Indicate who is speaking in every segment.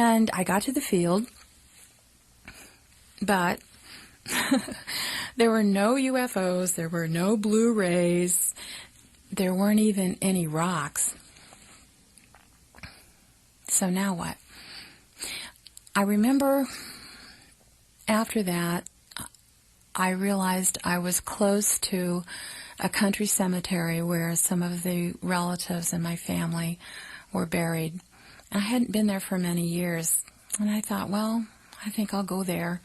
Speaker 1: And I got to the field, but there were no UFOs, there were no blue rays, there weren't even any rocks. So now what? I remember after that, I realized I was close to a country cemetery where some of the relatives in my family were buried. I hadn't been there for many years, and I thought, well, I think I'll go there.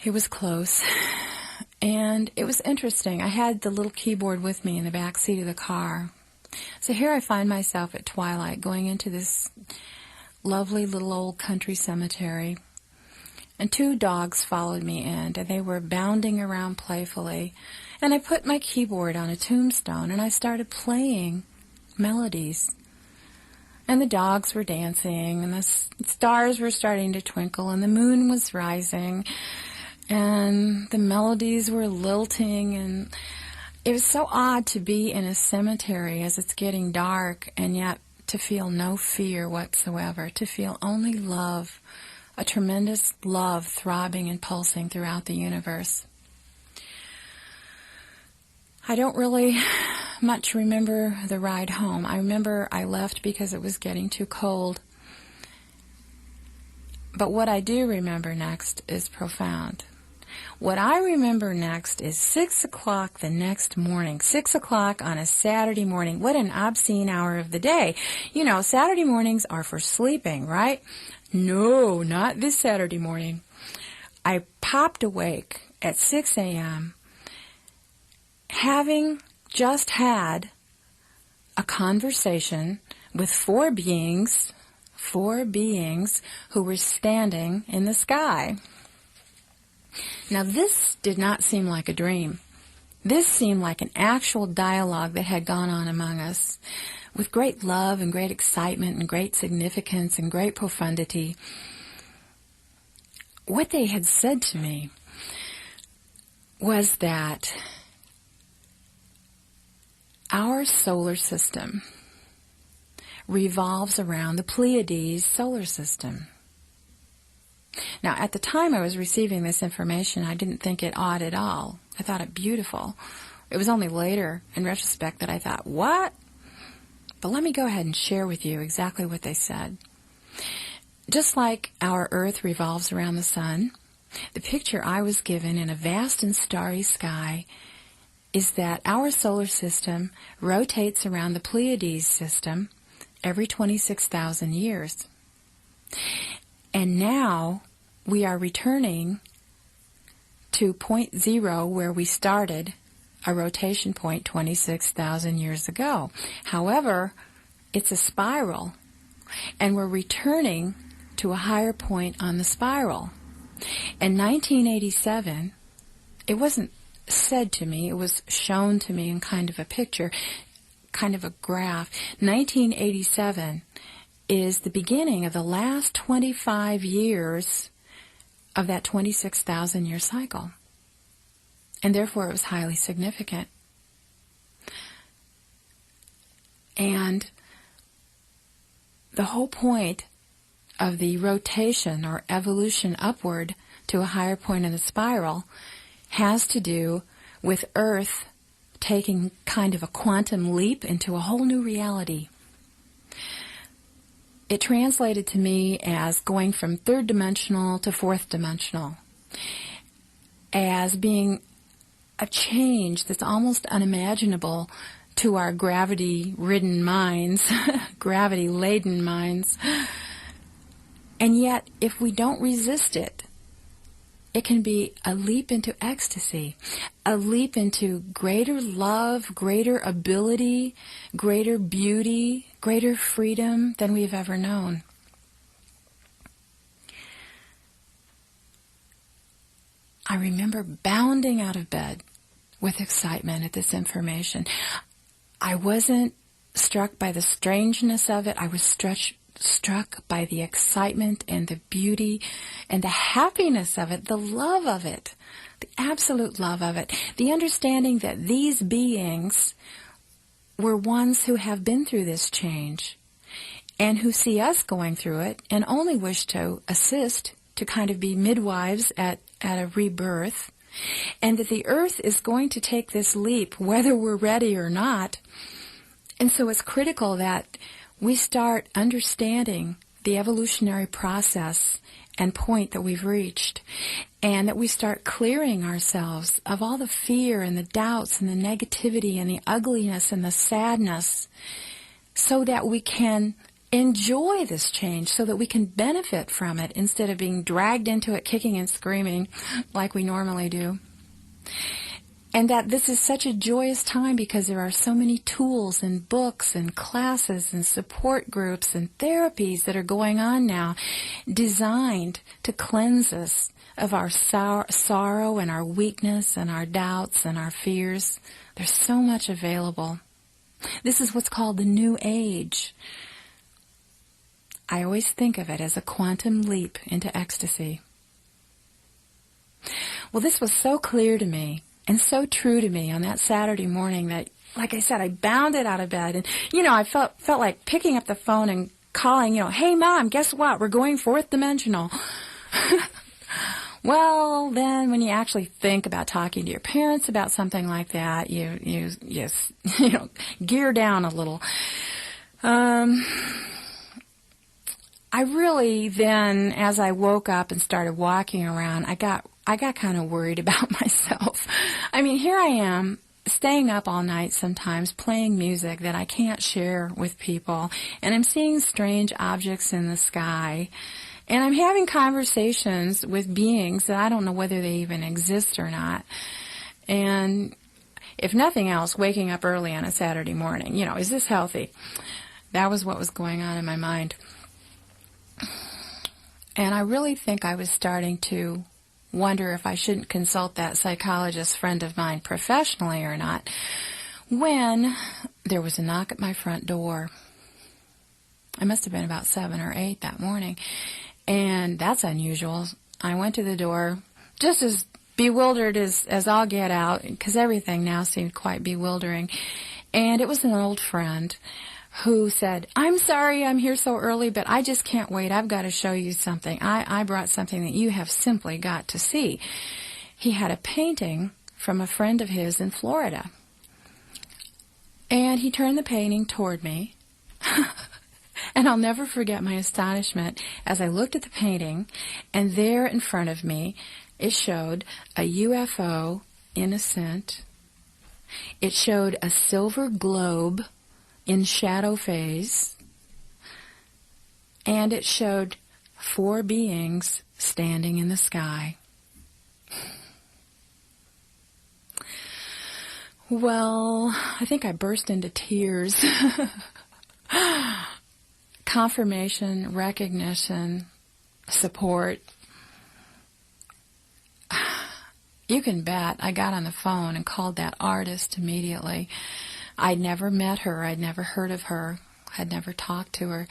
Speaker 1: It was close, and it was interesting. I had the little keyboard with me in the back seat of the car. So here I find myself at twilight going into this lovely little old country cemetery, and 2 dogs followed me in, and they were bounding around playfully. And I put my keyboard on a tombstone, and I started playing melodies. And the dogs were dancing, and the stars were starting to twinkle, and the moon was rising, and the melodies were lilting, and it was so odd to be in a cemetery as it's getting dark, and yet to feel no fear whatsoever, to feel only love, a tremendous love throbbing and pulsing throughout the universe. I don't really much remember the ride home. I remember I left because it was getting too cold. But what I do remember next is profound. What I remember next is 6 o'clock the next morning. 6 o'clock on a Saturday morning. What an obscene hour of the day. You know, Saturday mornings are for sleeping, right? No, not this Saturday morning. I popped awake at 6 a.m. having just had a conversation with 4 beings who were standing in the sky. Now, this did not seem like a dream. This seemed like an actual dialogue that had gone on among us, with great love and great excitement and great significance and great profundity. What they had said to me was that our solar system revolves around the Pleiades solar system. Now, at the time I was receiving this information, I didn't think it odd at all. I thought it beautiful. It was only later, in retrospect, that I thought, what? But let me go ahead and share with you exactly what they said. Just like our Earth revolves around the sun, the picture I was given in a vast and starry sky is that our solar system rotates around the Pleiades system every 26,000 years. And now we are returning to point 0 where we started a rotation point 26,000 years ago. However, it's a spiral, and we're returning to a higher point on the spiral. In 1987, it wasn't said to me, it was shown to me in kind of a picture, kind of a graph. 1987 is the beginning of the last 25 years of that 26,000 year cycle. And therefore it was highly significant. And the whole point of the rotation or evolution upward to a higher point in the spiral has to do with Earth taking kind of a quantum leap into a whole new reality. It translated to me as going from 3rd dimensional to 4th dimensional, as being a change that's almost unimaginable to our gravity-ridden minds, gravity-laden minds. And yet, if we don't resist it, it can be a leap into ecstasy, a leap into greater love, greater ability, greater beauty, greater freedom than we've ever known. I remember bounding out of bed with excitement at this information. I wasn't struck by the strangeness of it. I was struck by the excitement and the beauty and the happiness of it, the love of it, the absolute love of it, the understanding that these beings were ones who have been through this change and who see us going through it and only wish to assist, to kind of be midwives at a rebirth, and that the earth is going to take this leap whether we're ready or not. And so it's critical that we start understanding the evolutionary process and point that we've reached, and that we start clearing ourselves of all the fear and the doubts and the negativity and the ugliness and the sadness, so that we can enjoy this change, so that we can benefit from it instead of being dragged into it kicking and screaming like we normally do. And that this is such a joyous time because there are so many tools and books and classes and support groups and therapies that are going on now designed to cleanse us of our sorrow and our weakness and our doubts and our fears. There's so much available. This is what's called the New Age. I always think of it as a quantum leap into ecstasy. Well, this was so clear to me and so true to me on that Saturday morning that, like I said, I bounded out of bed. And, I felt like picking up the phone and calling, hey, Mom, guess what? We're going fourth dimensional. Well, then when you actually think about talking to your parents about something like that, you gear down a little. I really then, as I woke up and started walking around, I got kind of worried about myself. I mean, here I am, staying up all night sometimes, playing music that I can't share with people, and I'm seeing strange objects in the sky, and I'm having conversations with beings that I don't know whether they even exist or not. And if nothing else, waking up early on a Saturday morning, is this healthy? That was what was going on in my mind. And I really think I was starting to wonder if I shouldn't consult that psychologist friend of mine professionally or not, when there was a knock at my front door. I must have been about 7 or 8 that morning, and that's unusual. I went to the door just as bewildered as all get out, because everything now seemed quite bewildering, and it was an old friend who said, I'm sorry I'm here so early, but I just can't wait. I've got to show you something. I brought something that you have simply got to see. He had a painting from a friend of his in Florida. And he turned the painting toward me. And I'll never forget my astonishment as I looked at the painting, and there in front of me, it showed a UFO in ascent. It showed a silver globe in shadow phase, and it showed 4 beings standing in the sky. Well, I think I burst into tears. Confirmation, recognition, support. You can bet I got on the phone and called that artist immediately. I'd never met her. I'd never heard of her. I'd never talked to her.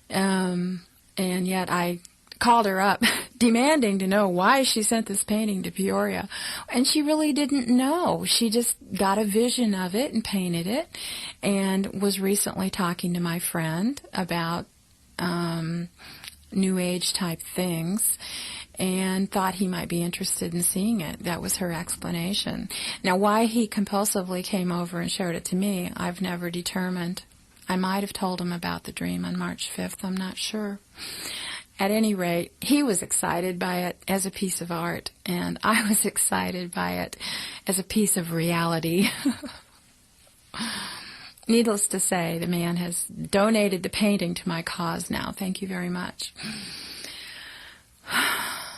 Speaker 1: And yet I called her up demanding to know why she sent this painting to Peoria. And she really didn't know. She just got a vision of it and painted it, and was recently talking to my friend about New Age type things, and thought he might be interested in seeing it. That was her explanation. Now, why he compulsively came over and showed it to me, I've never determined. I might have told him about the dream on March 5th, I'm not sure. At any rate, he was excited by it as a piece of art, and I was excited by it as a piece of reality. Needless to say, the man has donated the painting to my cause now. Thank you very much.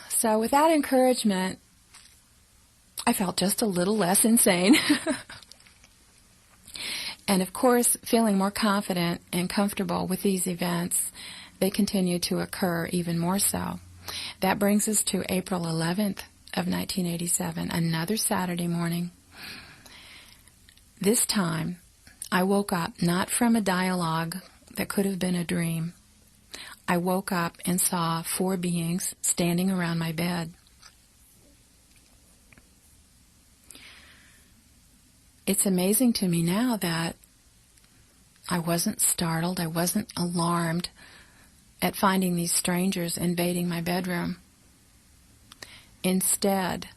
Speaker 1: So with that encouragement, I felt just a little less insane. And of course, feeling more confident and comfortable with these events, they continue to occur even more so. That brings us to April 11th of 1987, another Saturday morning. This time, I woke up not from a dialogue that could have been a dream. I woke up and saw 4 beings standing around my bed. It's amazing to me now that I wasn't startled. I wasn't alarmed at finding these strangers invading my bedroom. Instead,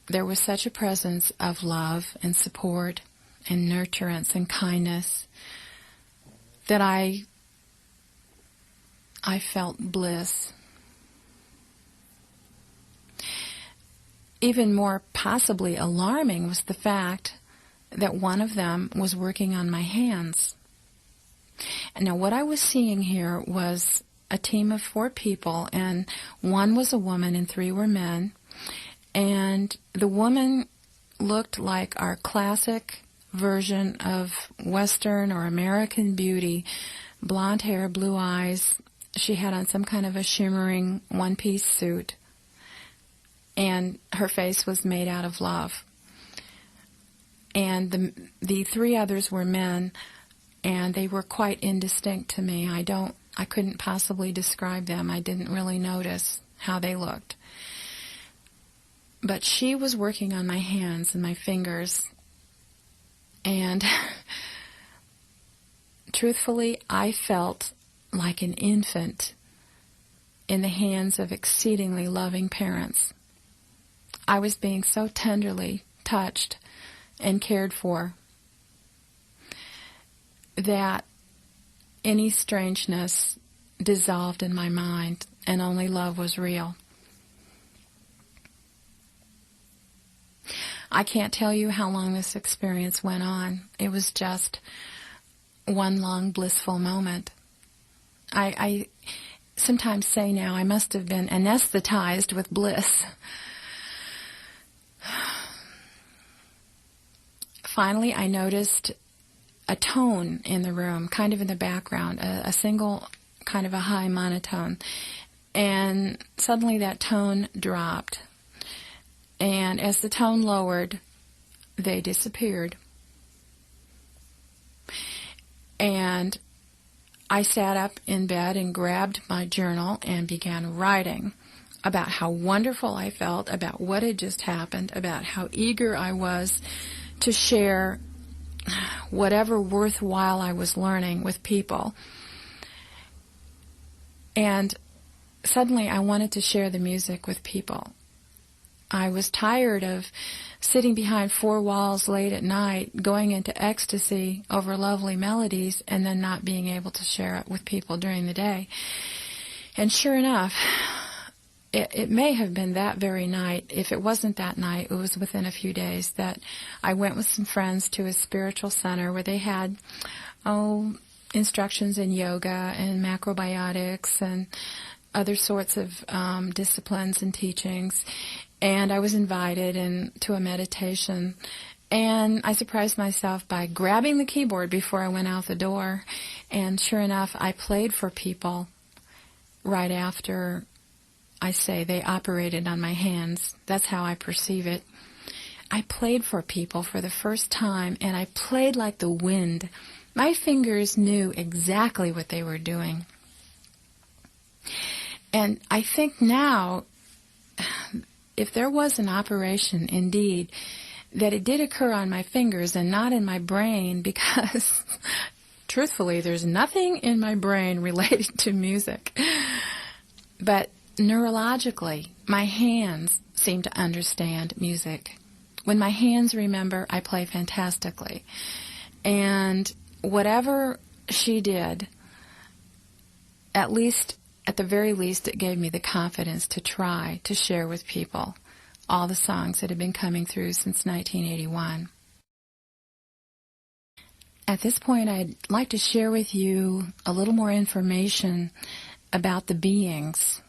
Speaker 1: there was such a presence of love and support and nurturance and kindness that I felt bliss. Even more possibly alarming was the fact that one of them was working on my hands. And now what I was seeing here was a team of 4 people, and 1 was a woman and 3 were men. And the woman looked like our classic version of Western or American beauty, blonde hair, blue eyes. She had on some kind of a shimmering one-piece suit, and her face was made out of love. And the 3 others were men, and they were quite indistinct to me. I couldn't possibly describe them. I didn't really notice how they looked. But she was working on my hands and my fingers, and truthfully, I felt like an infant in the hands of exceedingly loving parents. I was being so tenderly touched and cared for that any strangeness dissolved in my mind, and only love was real. I can't tell you how long this experience went on. It was just one long blissful moment. I sometimes say now I must have been anesthetized with bliss. Finally, I noticed a tone in the room, kind of in the background, a single kind of a high monotone. And suddenly that tone dropped. And as the tone lowered, they disappeared. And I sat up in bed and grabbed my journal and began writing about how wonderful I felt, about what had just happened, about how eager I was to share whatever worthwhile I was learning with people. And suddenly I wanted to share the music with people. I was tired of sitting behind 4 walls late at night, going into ecstasy over lovely melodies, and then not being able to share it with people during the day. And sure enough, it may have been that very night. If it wasn't that night, it was within a few days that I went with some friends to a spiritual center where they had, instructions in yoga and macrobiotics and other sorts of disciplines and teachings. And I was invited to a meditation. And I surprised myself by grabbing the keyboard before I went out the door. And sure enough, I played for people right after they operated on my hands. That's how I perceive it. I played for people for the first time, and I played like the wind. My fingers knew exactly what they were doing. And I think now, if there was an operation indeed, that it did occur on my fingers and not in my brain, because truthfully, there's nothing in my brain related to music. But neurologically, my hands seem to understand music. When my hands remember, I play fantastically. And whatever she did, at the very least, it gave me the confidence to try to share with people all the songs that have been coming through since 1981. At this point, I'd like to share with you a little more information about the beings